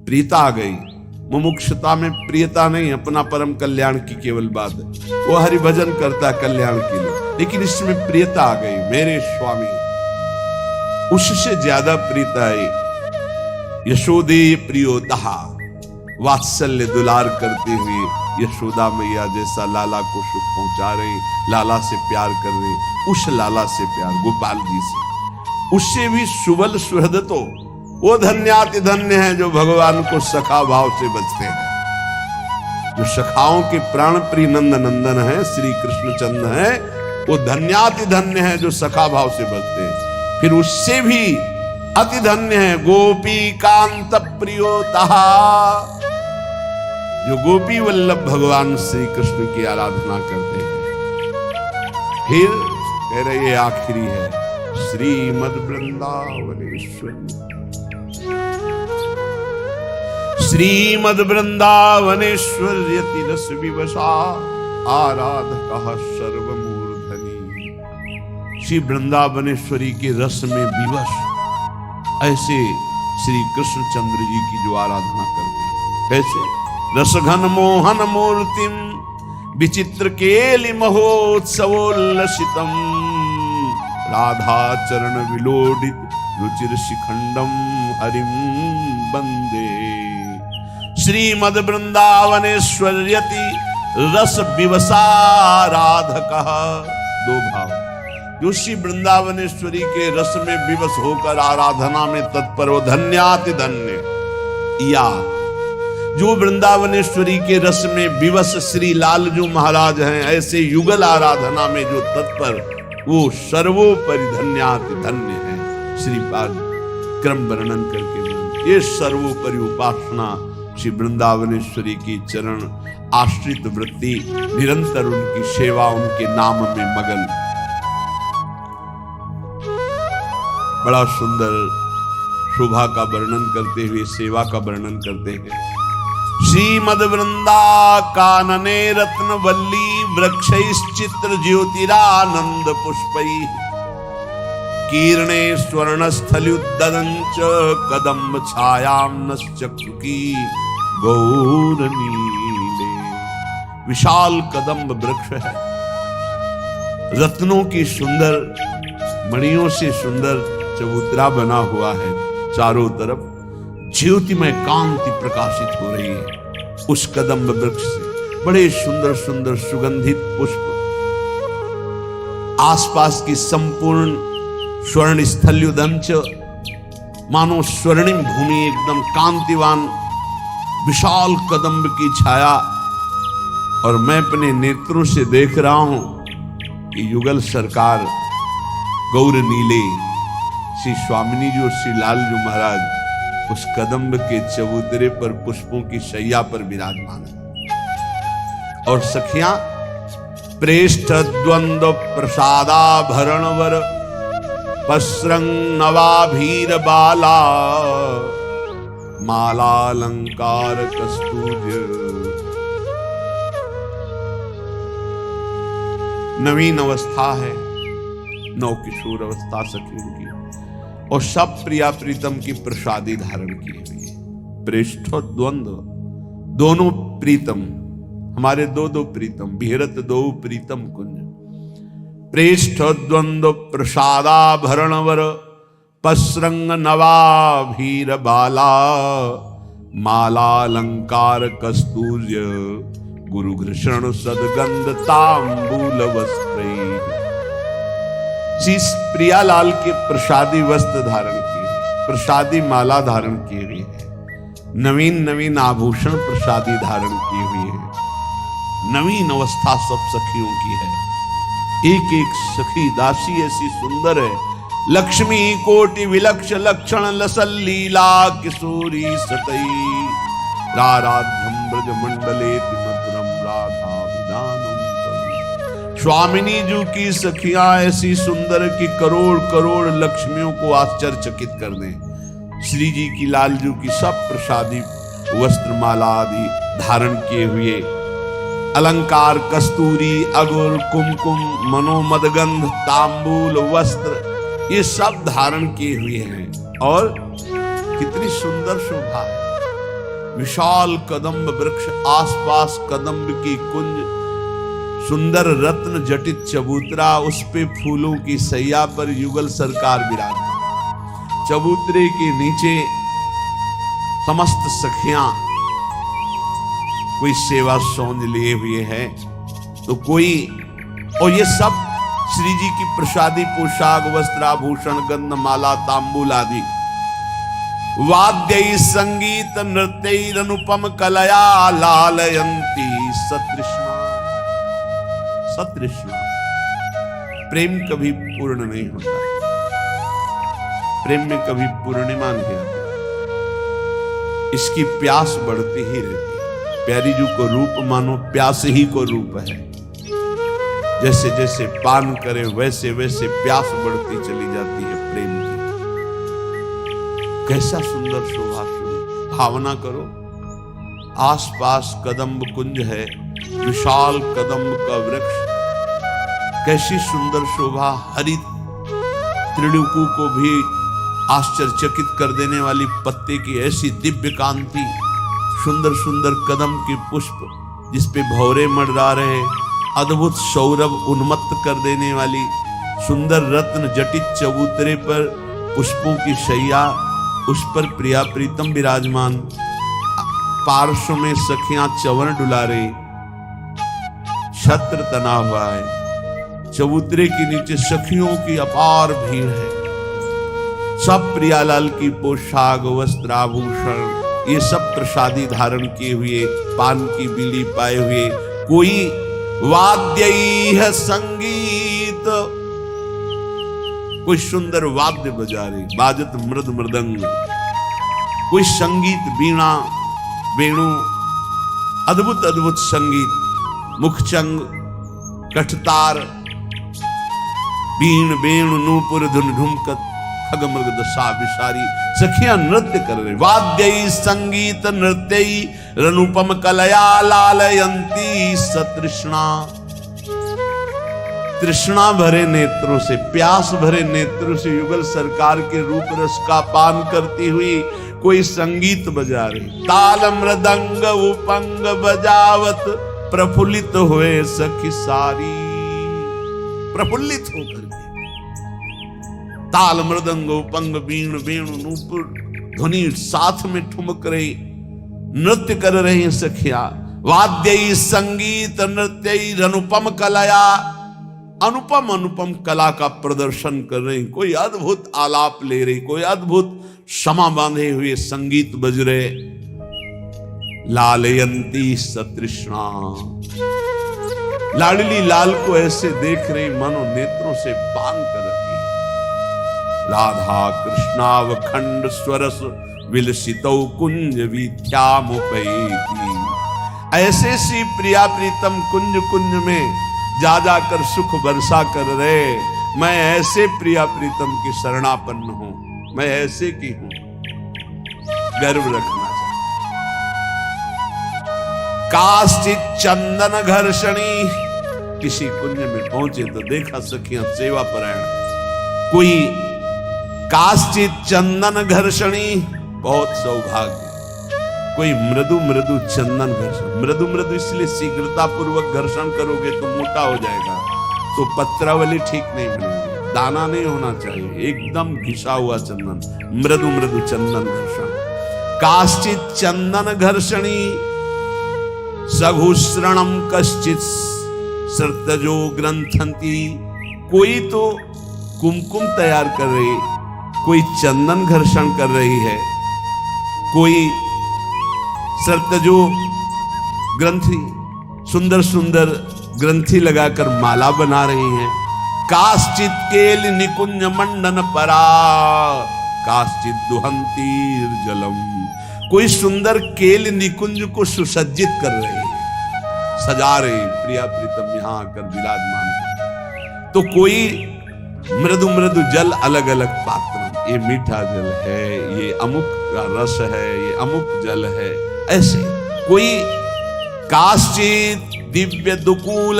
प्रियता आ गई। मुमुक्षुता में प्रियता नहीं, अपना परम कल्याण की केवल बात है। वो हरि भजन करता है कल्याण के लिए, लेकिन इसमें प्रियता आ गई। मेरे स्वामी, उससे ज्यादा प्रियता आई। यशोदेय प्रियोतः, वात्सल्य दुलार करते हुए यशोदा मैया जैसा लाला को सुख पहुंचा रही, लाला से प्यार कर रही, उस लाला से प्यार, गोपाल जी से। उससे भी सुबल सुहृद, तो वो धन्याति धन्य है जो भगवान को सखा भाव से बचते हैं। जो सखाओं के प्राण प्रिय नंद नंदन है, श्री कृष्णचंद्र है, वो धन्याति धन्य है जो सखा भाव से बचते हैं। फिर उससे भी अति धन्य है गोपी कांत प्रियोतः, जो गोपी वल्लभ भगवान श्री कृष्ण की आराधना करते हैं। फिर कह रहे ये आखिरी है, श्रीमद वृंदावनेश्वरी, श्रीमद वृंदावनेश्वर्यति रस विवशा आराधकः सर्वमूर्धनि। श्री वृंदावनेश्वरी के रस में विवश ऐसे श्री कृष्णचंद्र जी की जो आराधना करते हैं, कैसे? रसघन मोहन मूर्तिम विचित्र केलि महोत्सवोल्लसितम राधा चरण विलोडित रुचिर शिखंडम हरिम वंदे। श्रीमद वृंदावनेश्वर्यति रस विवसाराधकः। दो भाव, जो श्री वृंदावनेश्वरी के रस में विवश होकर आराधना में तत्पर, वो धन्याति धन्य। या जो वृंदावनेश्वरी के रस में विवश श्री लालजू महाराज हैं, ऐसे युगल आराधना में जो तत्पर, वो सर्वोपरि धन्याति धन्य है। श्रीपाद क्रम वर्णन करके ये सर्वोपरि उपासना श्री वृंदावनेश्वरी की चरण आश्रित वृत्ति, निरंतर उनकी सेवा, उनके नाम में मगन। बड़ा सुंदर शोभा का वर्णन करते हुए सेवा का वर्णन करते हैं। श्रीमद वृंदा कानने रत्न वल्ली वृक्षैश्चित्र ज्योतिरानंद पुष्पै कीर्णे स्वर्ण स्थल्युद्दंच कदम्ब छायाम्नश्चक्रुकी गौर नीले। विशाल कदम्ब वृक्ष है, रत्नों की सुंदर मणियों से सुंदर चबूतरा बना हुआ है, चारों तरफ ज्योतिमय कांति प्रकाशित हो रही है। उस कदम्ब वृक्ष से बड़े सुंदर सुंदर सुगंधित पुष्प, आसपास की संपूर्ण स्वर्ण स्थल्युदंच, मानो स्वर्णिम भूमि, एकदम कांतिवान विशाल कदम्ब की छाया। और मैं अपने नेत्रों से देख रहा हूं कि युगल सरकार गौर नीले श्री स्वामिनी जी और श्री लालजू महाराज उस कदम्ब के चबूतरे पर पुष्पों की शैया पर विराजमान है। और सखियां प्रेष्ठ द्वंद्व प्रसादाभरण वर पस्रंग नवाभीर बाला मालालंकार कस्तूर्य। नवीन अवस्था है, नौ किशोर अवस्था सखियों की, और सब प्रिया प्रीतम की प्रसादी धारण की हुई है। प्रेष्ठ द्वंद्व, दोनों प्रीतम, हमारे दो दो प्रीतम, बिहरत दो प्रीतम कुंज। प्रेष्ठ द्वंद्व प्रसादाभरण वर पस्रंग नवाभीर बाला मालालंकार कस्तूर्य गुरु घृषण सदगंध तांबूल वस्त्र। श्री प्रियालाल के प्रसादी वस्त्र धारण किए, प्रसादी माला धारण की हुई है, नवीन नवीन आभूषण प्रसादी धारण की हुई है। नवीन अवस्था सब सखियों की है। एक एक सखी दासी ऐसी सुंदर है, लक्ष्मी कोटि विलक्ष लक्षण लसल लीला किशोरी सतई राराध्यम ब्रज मंडले मधुरम राधा विदानम। स्वामिनी जी की सखियां ऐसी सुंदर कि करोड़ करोड़ लक्ष्मियों को आश्चर्यचकित कर दें। श्री जी की लालजू की सब प्रसादी वस्त्र माला आदि धारण किए हुए, अलंकार कस्तूरी अगुर कुमकुम मनोमदगंध तांबूल वस्त्र, ये सब धारण किए हुए हैं। और कितनी सुंदर शोभा है। विशाल कदम्ब वृक्ष, आसपास कदम्ब की कुंज, सुंदर रत्न जटित चबूतरा, उस पे फूलों की सैया पर युगल सरकार विराजमान। चबूतरे के नीचे समस्त सखियां कोई सेवा सौंध लिए हुए है, तो कोई, और ये सब श्री जी की प्रसादी पोशाक, वस्त्राभूषण, गंध, माला, तांबूल आदि, वाद्य संगीत नृत्य अनुपम कलया लालयंती सतृष्णा। सतृष्णा, प्रेम कभी पूर्ण नहीं होता, प्रेम में कभी पूर्णिमा नहीं आती, इसकी प्यास बढ़ती ही रहती है। प्यारी जी को रूप मानो प्यास ही को रूप है। जैसे जैसे पान करे वैसे वैसे प्यास बढ़ती चली जाती है प्रेम की। कैसा सुंदर शोभा, भावना करो, आसपास कदम्ब कुंज है, विशाल कदम्ब का वृक्ष, कैसी सुंदर शोभा, हरित त्रिलोकी को भी आश्चर्यचकित कर देने वाली पत्ते की ऐसी दिव्य कांति, सुंदर सुंदर कदम के पुष्प जिसपे भौरे मंडरा रहे, अद्भुत सौरभ उन्मत्त कर देने वाली सुंदर रत्न जटित चबूतरे पर पुष्पों की शैया, उस पर प्रिया प्रीतम विराजमान, पार्श्व में सखियां चवन डुला रही, छत्र तना हुआ है, चबूतरे के नीचे सखियों की अपार भीड़ है, सब प्रियालाल की पोशाक, वस्त्राभूषण, ये सब प्रसादी धारण किए हुए, पान की बीड़ी पाए हुए, कोई वाद्य संगीत, कोई सुंदर वाद्य बजा रही, बाजत मृद मृदंग, कोई संगीत, वीणा वेणु, अद्भुत अद्भुत संगीत, मुखचंग, कठतार, बीण वेणु नूपुर धुन ढुमकत, खगमृग दशा विसारी, सखियां नृत्य कर रहे, वाद्य संगीत नृत्य रनुपम कलया लालयंती सतृष्णा। तृष्णा भरे नेत्रों से, प्यास भरे नेत्रों से युगल सरकार के रूप रस का पान करती हुई कोई संगीत बजा रही, ताल मृदंग उपंग बजावत प्रफुल्लित हुए सखी सारी। प्रफुल्लित होकर ताल मृदंग उपंग बीण वेणु नूपुर ध्वनि साथ में ठुमक रही, नृत्य कर रही हैं सखिया, वाद्य संगीत नृत्य अनुपम कलाया, अनुपम अनुपम कला का प्रदर्शन कर रही, कोई अद्भुत आलाप ले रही, कोई अद्भुत क्षमा बांधे हुए संगीत बज रहे, लालयंती सतृष्णा, लाडली लाल को ऐसे देख रही मानो नेत्रों से पान कर रही। राधा कृष्णावखंड स्वरस विलसितौ कुंज विद्यामुपैति, ऐसे सी प्रिया प्रीतम कुंज कुंज में जा जाकर सुख बरसा कर रहे, मैं ऐसे प्रिया प्रीतम की शरणापन्न हूं, मैं ऐसे की हूं, गर्व रखना चाहिए। काश्चित चंदन घर्षणी, किसी कुंज में पहुंचे तो देखा सखियां सेवा परायण, कोई काश्चित चंदन घर्षणी, बहुत सौभाग्य, कोई मृदु मृदु चंदन घर्षण, मृदु मृदु इसलिए शीघ्रता पूर्वक घर्षण करोगे तो मोटा हो जाएगा, तो पत्रावली ठीक नहीं बनेगी, दाना नहीं होना चाहिए, एकदम घिसा हुआ चंदन, मृदु मृदु चंदन घर्षण। काश्चित चंदन घर्षणी सघुश्रणम कश्चित सर्तजो ग्रंथंती, कोई तो कुमकुम तैयार कर रही, कोई चंदन घर्षण कर रही है, कोई सर्तजो ग्रंथि, सुंदर सुंदर ग्रंथि लगाकर माला बना रही हैं। काश्चित केल निकुंज मंडन परा, काश्चित दुहंतीर जलम, कोई सुंदर केल निकुंज को सुसज्जित कर रही है, सजा रही, प्रिया प्रीतम यहां आकर विराजमान। तो कोई मृदु मृदु जल अलग अलग पात्र, ये मीठा जल है, ये अमुक का रस है, ये अमुक जल है, ऐसे कोई काश्चित दिव्य दुकूल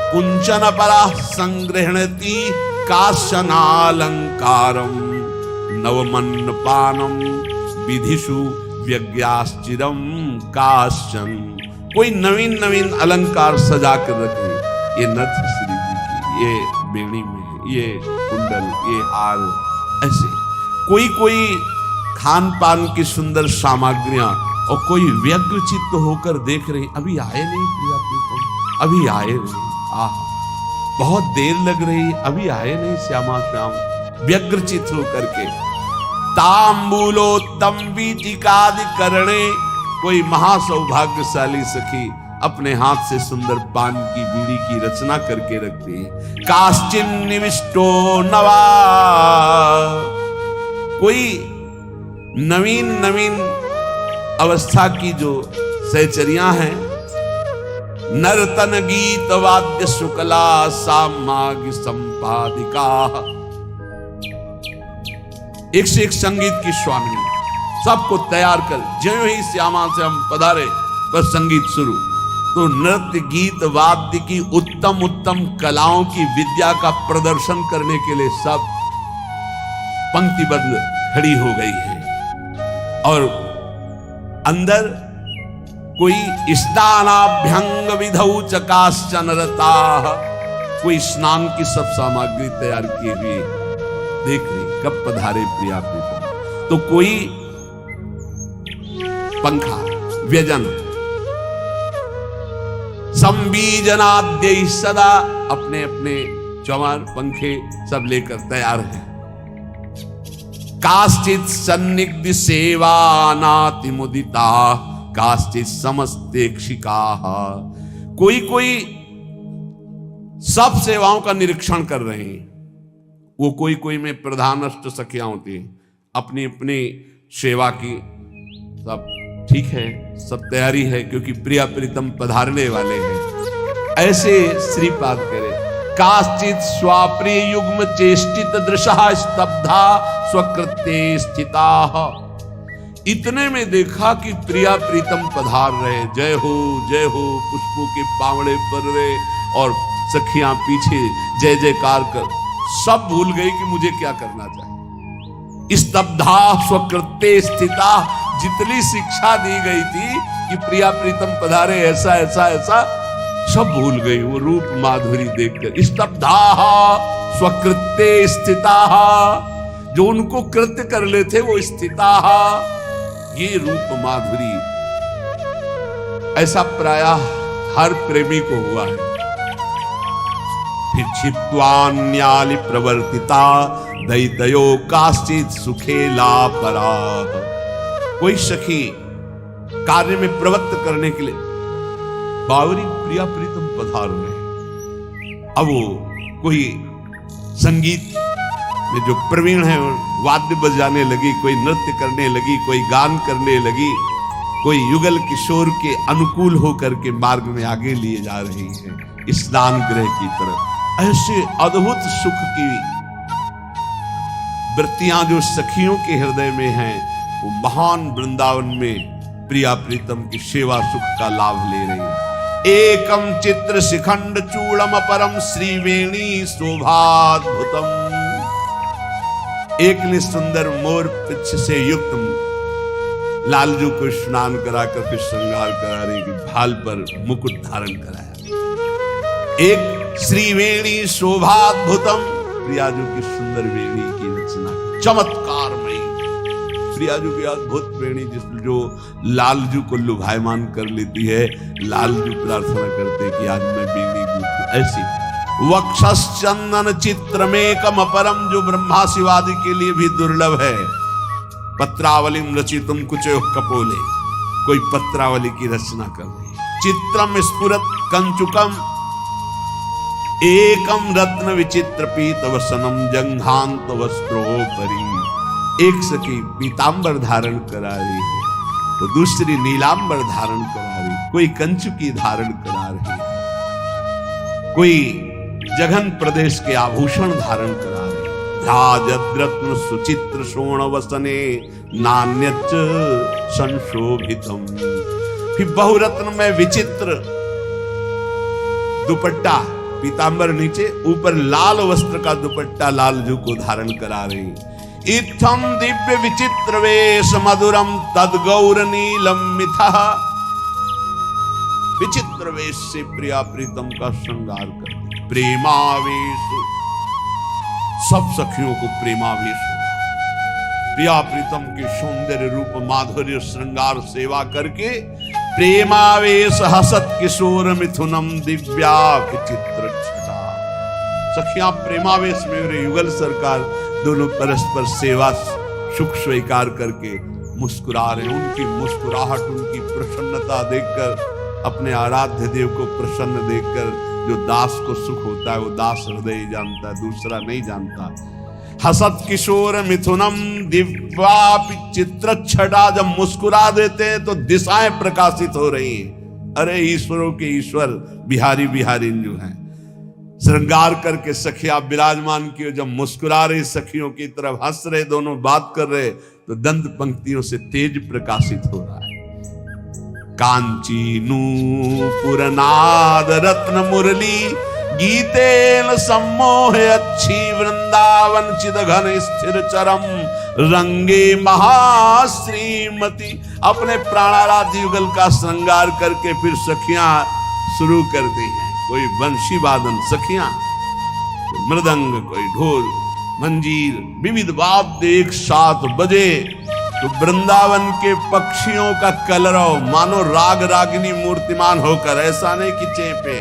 कुंचन परा संग्रहणति काशनालंकारम नवमन्न पानम विधिषु व्यज्ञाश्चिरम काश्चन, कोई नवीन नवीन अलंकार सजा कर रखे, ये नथ श्री जी की, ये बेणी में ये कुंडल, ये हार, ऐसे कोई कोई खान पान की सुंदर सामग्रियां, और कोई व्यग्र चित्त होकर देख रहे, अभी आए नहीं प्रिया प्रीतम, अभी आए नहीं, आह बहुत देर लग रही, अभी आए नहीं श्यामा श्याम, व्यग्र चित्त होकर के। तांबूलोत्तम वीचिकादि करणे, कोई महासौभाग्यशाली सखी अपने हाथ से सुंदर पान की बीड़ी की रचना करके रखती है। काश्चिन निविष्टो नवा, कोई नवीन नवीन अवस्था की जो सहचरियां हैं, नर्तन गीत वाद्य शुक्ला सामाग्य संपादिका, एक से एक संगीत की स्वामिनी, सबको तैयार कर, ज्यों ही श्यामा से हम पधारे बस संगीत शुरू। तो नृत्य गीत वाद्य की उत्तम उत्तम कलाओं की विद्या का प्रदर्शन करने के लिए सब पंक्तिबद्ध खड़ी हो गई है। और अंदर कोई स्नानाभ्यंग विधौ चकाश्चन रताः, कोई स्नान की सब सामग्री तैयार की हुई देख रही, कब पधारे प्रिया प्रीतम। तो कोई पंखा व्यजन संबीजनाद्य सदा, अपने अपने चौमार पंखे सब लेकर तैयार हैं। काश्चित सन्निग्ध सेवानाति मुदिता, काश्चित समस्तेक्षिका, कोई कोई सब सेवाओं का निरीक्षण कर रहे हैं। वो कोई कोई में प्रधान अष्ट सखियां होती हैं, अपनी अपनी सेवा की सब ठीक है, सब तैयारी है, क्योंकि प्रिया प्रीतम पधारने वाले हैं। ऐसे श्रीपाद करे, काश्चित स्वाप्रिय युग्म चेष्टित दृशा स्तब्धा स्वकृत्ये स्थिता, इतने में देखा कि प्रिया प्रीतम पधार रहे, जय हो पुष्पों के पावड़े पर रहे, और सखियां पीछे जय जयकार कर, सब भूल गई कि मुझे क्या करना चाहिए। स्तब्धा स्वकृत्ये स्थिता, जितनी शिक्षा दी गई थी कि प्रिया प्रीतम पधारे ऐसा ऐसा ऐसा, सब भूल गई वो रूप माधुरी देखकर। स्तब्धा स्वकृत्ये स्थिता, जो उनको कृत्य कर लेते वो स्थिता, ये रूप माधुरी ऐसा प्रायः हर प्रेमी को हुआ है। फिर छित्वान्यालि प्रवर्तिता दैतयो काश्चित सुखेला परा, कोई सखी कार्य में प्रवृत्त करने के लिए बावरी प्रिया प्रीतम पधार रहे। अब वो कोई संगीत में जो प्रवीण है वाद्य बजाने लगी, कोई नृत्य करने लगी, कोई गान करने लगी, कोई युगल किशोर के अनुकूल होकर के मार्ग में आगे लिए जा रही है स्नान गृह की तरफ। ऐसे अद्भुत सुख की वृत्तियां जो सखियों के हृदय में हैं, वो महान वृंदावन में प्रिया प्रीतम की सेवा सुख का लाभ ले रही है। एकम चित्र शिखंड चूड़म परम श्रीवेणी शोभाद्भुतम, एक ने सुंदर मोर पिछ से युक्त लालजू को स्नान कराकर फिर श्रृंगार करा रही कि भाल पर मुकुट धारण कराया। एक श्रीवेणी शोभाद्भुतम, प्रियाजू की सुंदर वेणी की रचना, चमत्कारमयी प्रियाजू की अद्भुत वेणी, जिस जो लालजू को लुभायमान कर लेती है। लालजू प्रार्थना करते कि आज मैं वेणी गूंथूं। ऐसी वक्षश्चंदन चित्रमेकम अपरम, जो ब्रह्मा शिवादि के लिए भी दुर्लभ है। पत्रावलिम रचितुम कुचो कपोले, कोई पत्रावली की रचना कर रही। चित्रम स्फुरत कंचुकम, एकम रत्न विचित्र पीत वसनम जंघांत वस्त्रोपरि, एक सखी पीतांबर धारण करा रही है तो दूसरी नीलांबर धारण करा रही, कोई कंचुकी धारण करा रही, कोई जघन प्रदेश के आभूषण धारण करा रही। राजद्रत्न सुचित्र शोण वसने नान्यच संशोभितम, फिर बहुरत्न में विचित्र दुपट्टा, पीतांबर नीचे, ऊपर लाल वस्त्र का दुपट्टा लालजू को धारण करा रही। इत्थम दिव्य विचित्र वेश मधुरम तद गौर नीलम मिथा। विचित्र वेश से प्रिया प्रीतम का श्रृंगार कर प्रेमावेश, सब सखियों को प्रेमावेश होगा। प्रिया प्रीतम के सौंदर्य रूप माधुर्य श्रृंगार सेवा करके प्रेमावेश हसत किशोर मिथुनम दिव्या विचित्र छटा। सखियां प्रेमावेश में मेरे युगल सरकार दोनों परस्पर सेवा सुख स्वीकार करके मुस्कुरा रहे। उनकी मुस्कुराहट, उनकी प्रसन्नता देखकर, अपने आराध्य देव को प्रसन्न देखकर जो दास को सुख होता है वो दास हृदय जानता है, दूसरा नहीं जानता। हसत किशोर मिथुनम दिव्या विचित्र छटा। जब मुस्कुरा देते हैं तो दिशाएं प्रकाशित हो रही हैं। अरे ईश्वरों के ईश्वर बिहारी बिहारी जो हैं, श्रृंगार करके सखियां विराजमान की। जब मुस्कुरा रहे सखियों की तरफ हंस रहे, दोनों बात कर रहे, तो दंत पंक्तियों से तेज प्रकाशित हो रहा है। कांची नूपुर नाद रत्न मुरली गीतेन सम्मोह अच्छी वृंदावन चिद घन स्थिर चरम रंगे महाश्रीमती। अपने प्राणाराध्य युगल का श्रृंगार करके फिर सखियां शुरू कर दी हैं। कोई बंशी वादन सखियां, मृदंग, कोई ढोल मंजीर, विविध वाद्य एक साथ बजे तो वृंदावन के पक्षियों का कलरव मानो राग रागिनी मूर्तिमान होकर, ऐसा नहीं कि चेपे,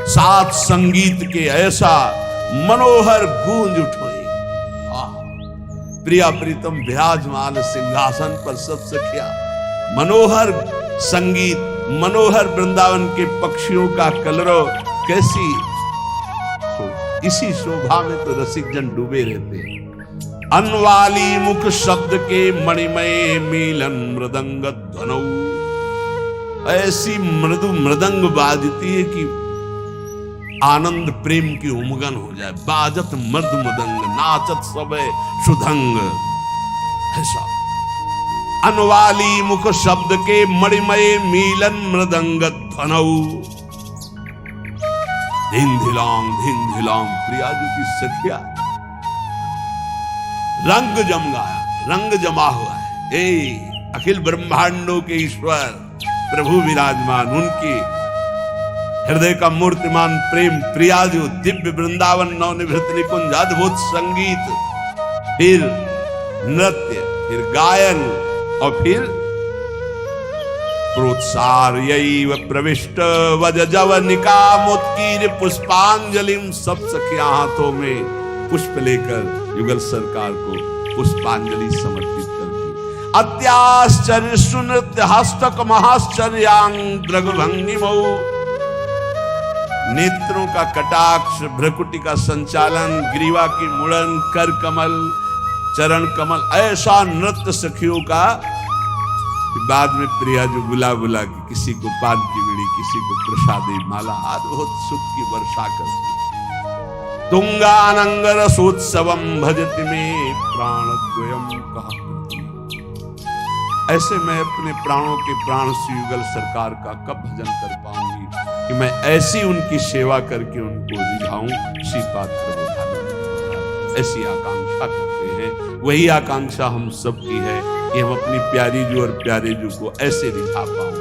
साथ संगीत के ऐसा मनोहर गूंज उठोई। प्रिया प्रीतम विराजमान सिंहासन पर, सब सखिया मनोहर संगीत, मनोहर वृंदावन के पक्षियों का कलरव। कैसी तो इसी शोभा में तो रसिक जन डूबे रहते हैं। अनवाली मुख शब्द के मणिमय मिलन मृदंग ध्वनौ। ऐसी मृदु मृदंग बाजती है कि आनंद प्रेम की उमगन हो जाए। बाजत मर्द मृदंग नाचत सबे सुधंग। ऐसा अनवाली मुख शब्द के मणिमय मिलन मृदंग ध्वनौ। धिन धिलाम प्रिया जी की सखिया रंग जम गया, रंग जमा हुआ है। अखिल ब्रह्मांडों के ईश्वर प्रभु विराजमान, उनकी हृदय का मूर्तिमान प्रेम प्रिया जो दिव्य वृंदावन नवनिभृत निकुंज, अद्भुत संगीत, फिर नृत्य, फिर गायन और फिर प्रोत्सार्यैव प्रविष्ट वज जवनिका मुत्कीर पुष्पांजलिम। सब सखियां हाथों में पुष्प लेकर युगल सरकार को पुष्पांजलि समर्पित करती। अत्याश्चर्य सुनृत्य हस्तक महाश्चर्यांग द्रगभंगिमौ। नेत्रों का कटाक्ष, भ्रकुटी का संचालन, ग्रीवा की मुड़न, कर कमल, चरण कमल, ऐसा नृत्य सखियों का। बाद में प्रिया जो बुला बुला के किसी को पान की बीड़ी, किसी को प्रसादी माला, अद्भुत सुख की वर्षा करती। तुंगानंगर सोत्सवम भजति में प्राणद्वयम कहा। ऐसे मैं अपने प्राणों के प्राण श्री युगल सरकार का कब भजन कर पाऊंगी कि मैं ऐसी उनकी सेवा करके उनको रिझाऊं श्रीपाद प्रभु। ऐसी आकांक्षा करते हैं। वही आकांक्षा हम सबकी है कि हम अपनी प्यारी जू और प्यारे जू को ऐसे रिझा पाऊं।